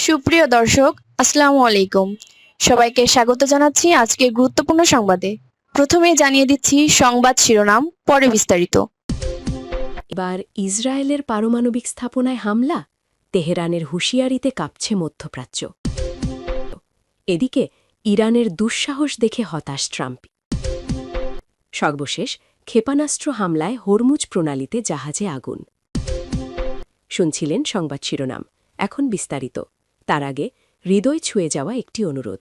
সুপ্রিয় দর্শক, আসসালামু আলাইকুম। সবাইকে স্বাগত জানাচ্ছি আজকের গুরুত্বপূর্ণ সংবাদে। প্রথমেই জানিয়ে দিচ্ছি সংবাদ শিরোনাম, পরে বিস্তারিত। এবার ইসরায়েলের পারমাণবিক স্থাপনায় হামলা, তেহরানের হুঁশিয়ারিতে কাঁপছে মধ্যপ্রাচ্য। এদিকে ইরানের দুঃসাহস দেখে হতাশ ট্রাম্প। সর্বশেষ ক্ষেপণাস্ত্র হামলায় হরমুজ প্রণালীতে জাহাজে আগুন। শুনছিলেন সংবাদ শিরোনাম, এখন বিস্তারিত। তার আগে হৃদয় ছুঁয়ে যাওয়া একটি অনুরোধ।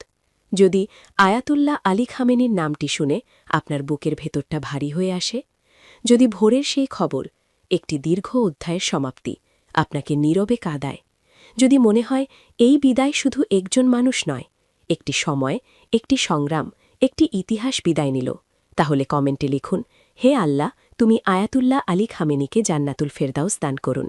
যদি আয়াতুল্লাহ আলী খামেনির নামটি শুনে আপনার বুকের ভেতরটা ভারী হয়ে আসে, যদি ভোরের সেই খবর একটি দীর্ঘ অধ্যায়ের সমাপ্তি আপনাকে নীরবে কাঁদায়, যদি মনে হয় এই বিদায় শুধু একজন মানুষ নয়, একটি সময়, একটি সংগ্রাম, একটি ইতিহাস বিদায় নিল, তাহলে কমেন্টে লিখুন, হে আল্লাহ, তুমি আয়াতুল্লাহ আলী খামেনিকে জান্নাতুল ফেরদাউস দান করুন।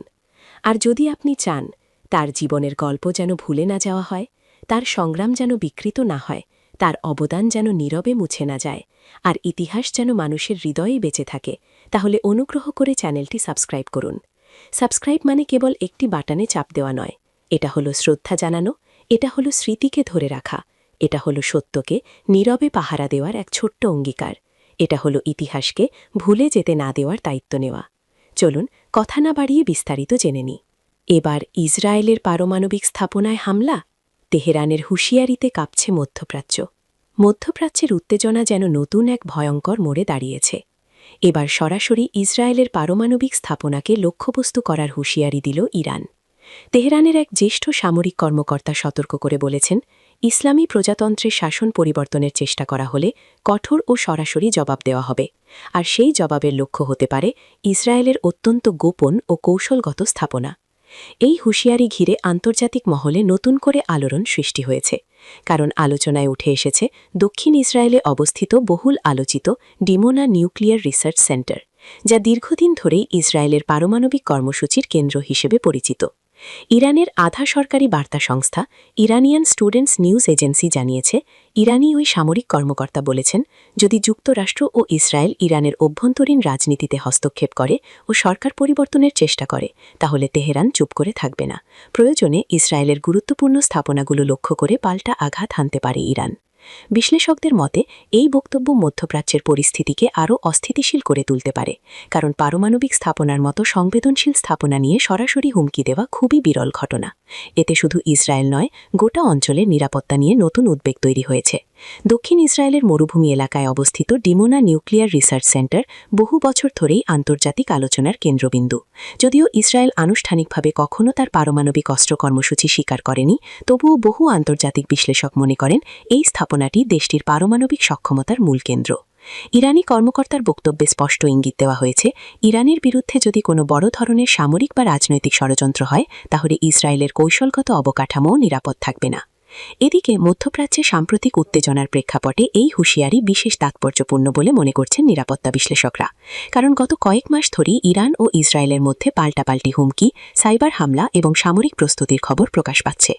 আর যদি আপনি চান তার জীবনের গল্প যেন ভুলে না যাওয়া হয়, তার সংগ্রাম যেন বিকৃত না হয়, তার অবদান যেন নীরবে মুছে না যায়, আর ইতিহাস যেন মানুষের হৃদয়েই বেঁচে থাকে, তাহলে অনুগ্রহ করে চ্যানেলটি সাবস্ক্রাইব করুন। সাবস্ক্রাইব মানে কেবল একটি বাটনে চাপ দেওয়া নয়, এটা হলো শ্রদ্ধা জানানো, এটা হলো স্মৃতিকে ধরে রাখা, এটা হলো সত্যকে নীরবে পাহারা দেওয়ার এক ছোট্ট অঙ্গীকার, এটা হলো ইতিহাসকে ভুলে যেতে না দেওয়ার দায়িত্ব নেওয়া। চলুন কথা না বাড়িয়ে বিস্তারিত জেনে নিই। এবার ইসরায়েলের পারমাণবিক স্থাপনায় হামলা, তেহরানের হুঁশিয়ারিতে কাঁপছে মধ্যপ্রাচ্য। মধ্যপ্রাচ্যের উত্তেজনা যেন নতুন এক ভয়ঙ্কর মোড়ে দাঁড়িয়েছে। এবার সরাসরি ইসরায়েলের পারমাণবিক স্থাপনাকে লক্ষ্যবস্তু করার হুঁশিয়ারি দিল ইরান। তেহরানের এক জ্যেষ্ঠ সামরিক কর্মকর্তা সতর্ক করে বলেছেন, ইসলামী প্রজাতন্ত্রের শাসন পরিবর্তনের চেষ্টা করা হলে কঠোর ও সরাসরি জবাব দেওয়া হবে, আর সেই জবাবের লক্ষ্য হতে পারে ইসরায়েলের অত্যন্ত গোপন ও কৌশলগত স্থাপনা। এই হুঁশিয়ারি ঘিরে আন্তর্জাতিক মহলে নতুন করে আলোড়ন সৃষ্টি হয়েছে, কারণ আলোচনায় উঠে এসেছে দক্ষিণ ইসরায়েলে অবস্থিত বহুল আলোচিত ডিমোনা নিউক্লিয়ার রিসার্চ সেন্টার, যা দীর্ঘদিন ধরেই ইসরায়েলের পারমাণবিক কর্মসূচির কেন্দ্র হিসেবে পরিচিত। ইরানের আধা সরকারি বার্তা সংস্থা ইরানিয়ান স্টুডেন্টস নিউজ এজেন্সি জানিয়েছে, ইরানি ওই সামরিক কর্মকর্তা বলেছেন, যদি যুক্তরাষ্ট্র ও ইসরায়েল ইরানের অভ্যন্তরীণ রাজনীতিতে হস্তক্ষেপ করে ও সরকার পরিবর্তনের চেষ্টা করে, তাহলে তেহরান চুপ করে থাকবে না। প্রয়োজনে ইসরায়েলের গুরুত্বপূর্ণ স্থাপনাগুলো লক্ষ্য করে পাল্টা আঘাত হানতে পারে ইরান। বিশ্লেষকদের মতে এই বক্তব্য মধ্যপ্রাচ্যের পরিস্থিতিকে আরও অস্থিতিশীল করে তুলতে পারে, কারণ পারমাণবিক স্থাপনার মতো সংবেদনশীল স্থাপনা নিয়ে সরাসরি হুমকি দেওয়া খুবই বিরল ঘটনা। এতে শুধু ইসরায়েল নয়, গোটা অঞ্চলের নিরাপত্তা নিয়ে নতুন উদ্বেগ তৈরি হয়েছে। দক্ষিণ ইসরায়েলের মরুভূমি এলাকায় অবস্থিত ডিমোনা নিউক্লিয়ার রিসার্চ সেন্টার বহু বছর ধরেই আন্তর্জাতিক আলোচনার কেন্দ্রবিন্দু। যদিও ইসরায়েল আনুষ্ঠানিকভাবে কখনও তার পারমাণবিক অস্ত্র কর্মসূচি স্বীকার করেনি, তবুও বহু আন্তর্জাতিক বিশ্লেষক মনে করেন এই স্থাপনাটি দেশটির পারমাণবিক সক্ষমতার মূল কেন্দ্র। ইরানি কর্মকর্তার বক্তব্যে স্পষ্ট ইঙ্গিত দেওয়া হয়েছে, ইরানের বিরুদ্ধে যদি কোনো বড় ধরনের সামরিক বা রাজনৈতিক ষড়যন্ত্র হয়, তাহলে ইসরায়েলের কৌশলগত অবকাঠামোও নিরাপদ থাকবে না। এদিকে মধ্যপ্রাচ্যে সাম্প্রতিক উত্তেজনার প্রেক্ষাপটে এই হুঁশিয়ারি বিশেষ তাৎপর্যপূর্ণ বলে মনে করছেন নিরাপত্তা বিশ্লেষকরা, কারণ গত কয়েক মাস ধরেই ইরান ও ইসরায়েলের মধ্যে পাল্টাপাল্টি হুমকি, সাইবার হামলা এবং সামরিক প্রস্তুতির খবর প্রকাশ পাচ্ছে।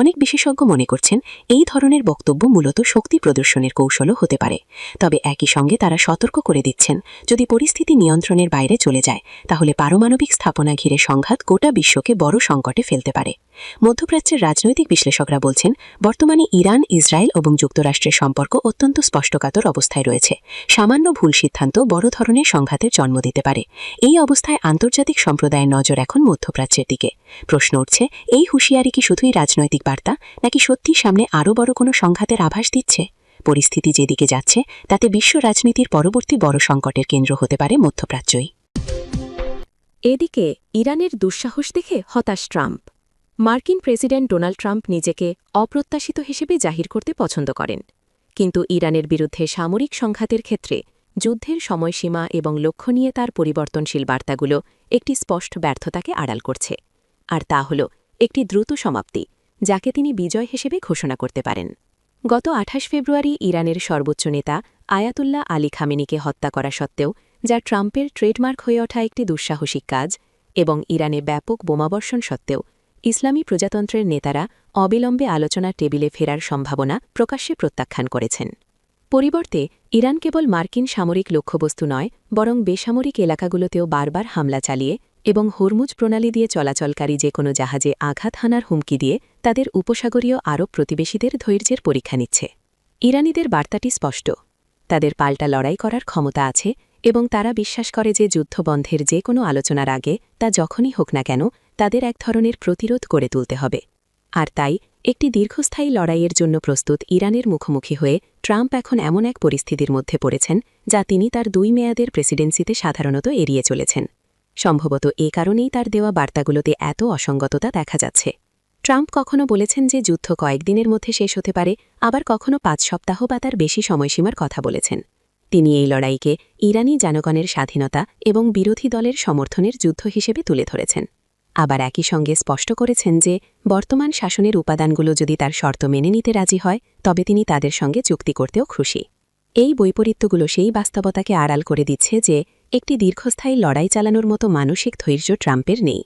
অনেক বিশেষজ্ঞ মনে করছেন, এই ধরনের বক্তব্য মূলত শক্তি প্রদর্শনের কৌশলও হতে পারে। তবে একই সঙ্গে তারা সতর্ক করে দিচ্ছেন, যদি পরিস্থিতি নিয়ন্ত্রণের বাইরে চলে যায়, তাহলে পারমাণবিক স্থাপনা ঘিরে সংঘাত গোটা বিশ্বকে বড় সংকটে ফেলতে পারে। মধ্যপ্রাচ্যের রাজনৈতিক বিশ্লেষকরা বলছেন, বর্তমানে ইরান, ইসরায়েল এবং যুক্তরাষ্ট্রের সম্পর্ক অত্যন্ত স্পষ্টকাতর অবস্থায় রয়েছে। সামান্য ভুল সিদ্ধান্ত বড় ধরনের সংঘাতের জন্ম দিতে পারে। এই অবস্থায় আন্তর্জাতিক সম্প্রদায়ের নজর এখন মধ্যপ্রাচ্যের দিকে। প্রশ্ন উঠছে, এই হুঁশিয়ারি কি শুধুই রাজনৈতিক বার্তা, নাকি সত্যি সামনে আরও বড় কোনো সংঘাতের আভাস দিচ্ছে? পরিস্থিতি যেদিকে যাচ্ছে, তাতে বিশ্ব রাজনীতির পরবর্তী বড় সংকটের কেন্দ্র হতে পারে মধ্যপ্রাচ্যই। এদিকে ইরানের দুঃসাহস দেখে হতাশ ট্রাম্প। মার্কিন প্রেসিডেন্ট ডোনাল্ড ট্রাম্প নিজেকে অপ্রত্যাশিত হিসেবে জাহির করতে পছন্দ করেন, কিন্তু ইরানের বিরুদ্ধে সামরিক সংঘাতের ক্ষেত্রে যুদ্ধের সময়সীমা এবং লক্ষ্য নিয়ে তার পরিবর্তনশীল বার্তাগুলো একটি স্পষ্ট ব্যর্থতাকে আড়াল করছে, আর তা হল একটি দ্রুত সমাপ্তি, যাকে তিনি বিজয় হিসেবে ঘোষণা করতে পারেন। গত ২৮ ফেব্রুয়ারি ইরানের সর্বোচ্চ নেতা আয়াতুল্লাহ আলী খামেনিকে হত্যা করা সত্ত্বেও, যা ট্রাম্পের ট্রেডমার্ক হয়ে ওঠা একটি দুঃসাহসিক কাজ, এবং ইরানে ব্যাপক বোমাবর্ষণ সত্ত্বেও ইসলামী প্রজাতন্ত্রের নেতারা অবিলম্বে আলোচনার টেবিলে ফেরার সম্ভাবনা প্রকাশ্যে প্রত্যাখ্যান করেছেন। পরিবর্তে ইরান কেবল মার্কিন সামরিক লক্ষ্যবস্তু নয়, বরং বেসামরিক এলাকাগুলোতেও বারবার হামলা চালিয়ে এবং হরমুজ প্রণালী দিয়ে চলাচলকারী যে কোনো জাহাজে আঘাত হানার হুমকি দিয়ে তাদের উপসাগরীয় আরব প্রতিবেশীদের ধৈর্যের পরীক্ষা নিচ্ছে। ইরানিদের বার্তাটি স্পষ্ট, তাদের পাল্টা লড়াই করার ক্ষমতা আছে এবং তারা বিশ্বাস করে যে যুদ্ধবন্ধের যে কোনো আলোচনার আগে তা যখনই হোক না কেন তাদের এক ধরনের প্রতিরোধ করে তুলতে হবে। আর তাই একটি দীর্ঘস্থায়ী লড়াইয়ের জন্য প্রস্তুত ইরানের মুখোমুখি হয়ে ট্রাম্প এখন এমন এক পরিস্থিতির মধ্যে পড়েছেন যা তিনি তার 2 মেয়াদের প্রেসিডেন্সিতে সাধারণত এড়িয়ে চলেছেন। সম্ভবত এ কারণেই তার দেওয়া বার্তাগুলোতে এত অসঙ্গততা দেখা যাচ্ছে। ট্রাম্প কখনো বলেছেন যে যুদ্ধ কয়েকদিনের মধ্যে শেষ হতে পারে, আবার কখনো 5 সপ্তাহ বা তার বেশি সময়সীমার কথা বলেছেন। তিনি এই লড়াইকে ইরানি জনগণের স্বাধীনতা এবং বিরোধী দলের সমর্থনের যুদ্ধ হিসেবে তুলে ধরেছেন। আবার একই সঙ্গে স্পষ্ট করেছেন যে বর্তমান শাসনের উপাদানগুলো যদি তার শর্ত মেনে নিতে রাজি হয় তবে তিনি তাদের সঙ্গে চুক্তি করতেও খুশি। এই বৈপরীত্যগুলো সেই বাস্তবতাকে আড়াল করে দিচ্ছে যে একটি দীর্ঘস্থায়ী লড়াই চালানোর মতো মানসিক ধৈর্য ট্রাম্পের নেই।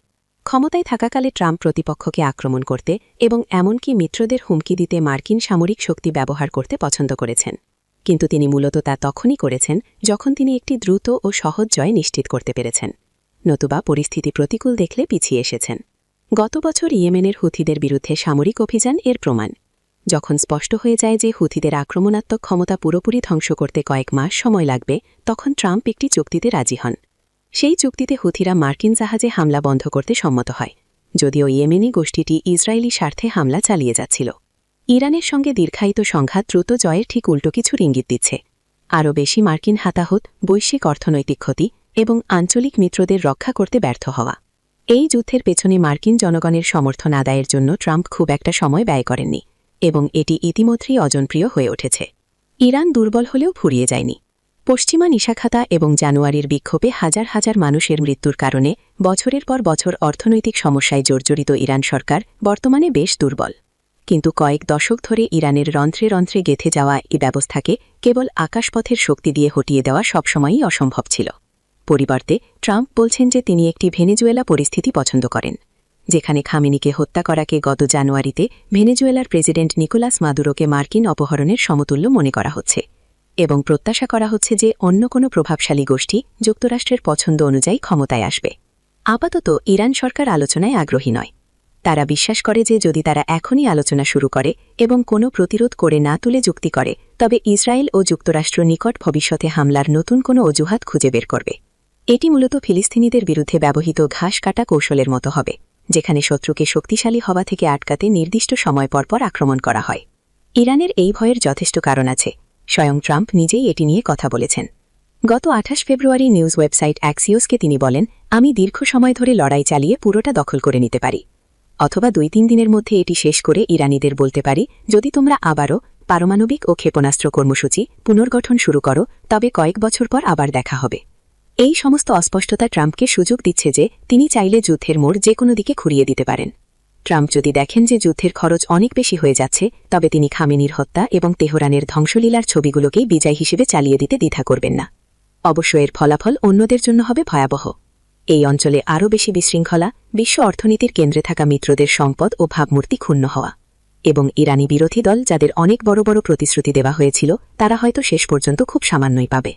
ক্ষমতায় থাকাকালে ট্রাম্প প্রতিপক্ষকে আক্রমণ করতে এবং এমনকি মিত্রদের হুমকি দিতে মার্কিন সামরিক শক্তি ব্যবহার করতে পছন্দ করেছেন, কিন্তু তিনি মূলত তা তখনই করেছেন যখন তিনি একটি দ্রুত ও সহজ জয় নিশ্চিত করতে পেরেছেন, নতুবা পরিস্থিতি প্রতিকূল দেখলে পিছিয়ে এসেছেন। গত বছর ইয়েমেনের হুথিদের বিরুদ্ধে সামরিক অভিযান এর প্রমাণ। যখন স্পষ্ট হয়ে যায় যে হুথিদের আক্রমণাত্মক ক্ষমতা পুরোপুরি ধ্বংস করতে কয়েক মাস সময় লাগবে, তখন ট্রাম্প একটি চুক্তিতে রাজি হন। সেই চুক্তিতে হুথিরা মার্কিন জাহাজে হামলা বন্ধ করতে সম্মত হয়, যদিও ইয়েমেনি গোষ্ঠীটি ইসরায়েলি স্বার্থে হামলা চালিয়ে যাচ্ছিল। ইরানের সঙ্গে দীর্ঘায়িত সংঘাত দ্রুত জয়ের ঠিক উল্টো কিছুর ইঙ্গিত দিচ্ছে। আরও বেশি মার্কিন হাতাহত, বৈশ্বিক অর্থনৈতিক ক্ষতি এবং আঞ্চলিক মিত্রদের রক্ষা করতে ব্যর্থ হওয়া। এই যুদ্ধের পেছনে মার্কিন জনগণের সমর্থন আদায়ের জন্য ট্রাম্প খুব একটা সময় ব্যয় করেননি এবং এটি ইতিমধ্যেই অজনপ্রিয় হয়ে উঠেছে। ইরান দুর্বল হলেও ফুরিয়ে যায়নি। পশ্চিমা নিশাখাতা এবং জানুয়ারির বিক্ষোভে হাজার হাজার মানুষের মৃত্যুর কারণে বছরের পর বছর অর্থনৈতিক সমস্যায় জর্জরিত ইরান সরকার বর্তমানে বেশ দুর্বল। কিন্তু কয়েক দশক ধরে ইরানের রন্ধ্রে রন্ধ্রে গেঁথে যাওয়া এই ব্যবস্থাকে কেবল আকাশপথের শক্তি দিয়ে হটিয়ে দেওয়া সবসময়ই অসম্ভব ছিল। পরিবর্তে ট্রাম্প বলছেন যে তিনি একটি ভেনেজুয়েলা পরিস্থিতি পছন্দ করেন, যেখানে খামেনিকে হত্যা করাকে গত জানুয়ারিতে ভেনেজুয়েলার প্রেসিডেন্ট নিকোলাস মাদুরোকে মার্কিন অপহরণের সমতুল্য মনে করা হচ্ছে এবং প্রত্যাশা করা হচ্ছে যে অন্য কোনো প্রভাবশালী গোষ্ঠী যুক্তরাষ্ট্রের পছন্দ অনুযায়ী ক্ষমতায় আসবে। আপাতত ইরান সরকার আলোচনায় আগ্রহী নয়। তারা বিশ্বাস করে যে যদি তারা এখনই আলোচনা শুরু করে এবং কোনো প্রতিরোধ করে না তুলে যুক্তি করে, তবে ইসরায়েল ও যুক্তরাষ্ট্র নিকট ভবিষ্যতে হামলার নতুন কোনো অজুহাত খুঁজে বের করবে। এটি মূলত ফিলিস্তিনিদের বিরুদ্ধে ব্যবহৃত ঘাস কাটা কৌশলের মতো হবে, যেখানে শত্রুকে শক্তিশালী হওয়া থেকে আটকাতে নির্দিষ্ট সময় পরপর আক্রমণ করা হয়। ইরানের এই ভয়ের যথেষ্ট কারণ আছে। স্বয়ং ট্রাম্প নিজেই এটি নিয়ে কথা বলেছেন। গত 28 ফেব্রুয়ারি নিউজ ওয়েবসাইট অ্যাক্সিওসকে তিনি বলেন, আমি দীর্ঘ সময় ধরে লড়াই চালিয়ে পুরোটা দখল করে নিতে পারি, অথবা 2-3 দিনের মধ্যে এটি শেষ করে ইরানিদের বলতে পারি, যদি তোমরা আবারও পারমাণবিক ও ক্ষেপণাস্ত্র কর্মসূচি পুনর্গঠন শুরু করো তবে কয়েক বছর পর আবার দেখা হবে। এই সমস্ত অস্পষ্টতা ট্রাম্পকে সুযোগ দিচ্ছে যে তিনি চাইলে যুদ্ধের মোড় যে কোনো দিকে ঘুরিয়ে দিতে পারেন। ট্রাম্প যদি দেখেন যে যুদ্ধের খরচ অনেক বেশি হয়ে যাচ্ছে, তবে তিনি খামেনির হত্যা এবং তেহরানের ধ্বংসলীলার ছবিগুলোকেই বিজয় হিসেবে চালিয়ে দিতে দ্বিধা করবেন না। অবশ্য এর ফলাফল অন্যদের জন্য হবে ভয়াবহ। এই অঞ্চলে আরও বেশি বিশৃঙ্খলা, বিশ্ব অর্থনীতির কেন্দ্রে থাকা মিত্রদের সম্পদ ও ভাবমূর্তি ক্ষুণ্ণ হওয়া, এবং ইরানি বিরোধী দল যাদের অনেক বড় বড় প্রতিশ্রুতি দেওয়া হয়েছিল তারা হয়তো শেষ পর্যন্ত খুব সামান্যই পাবে।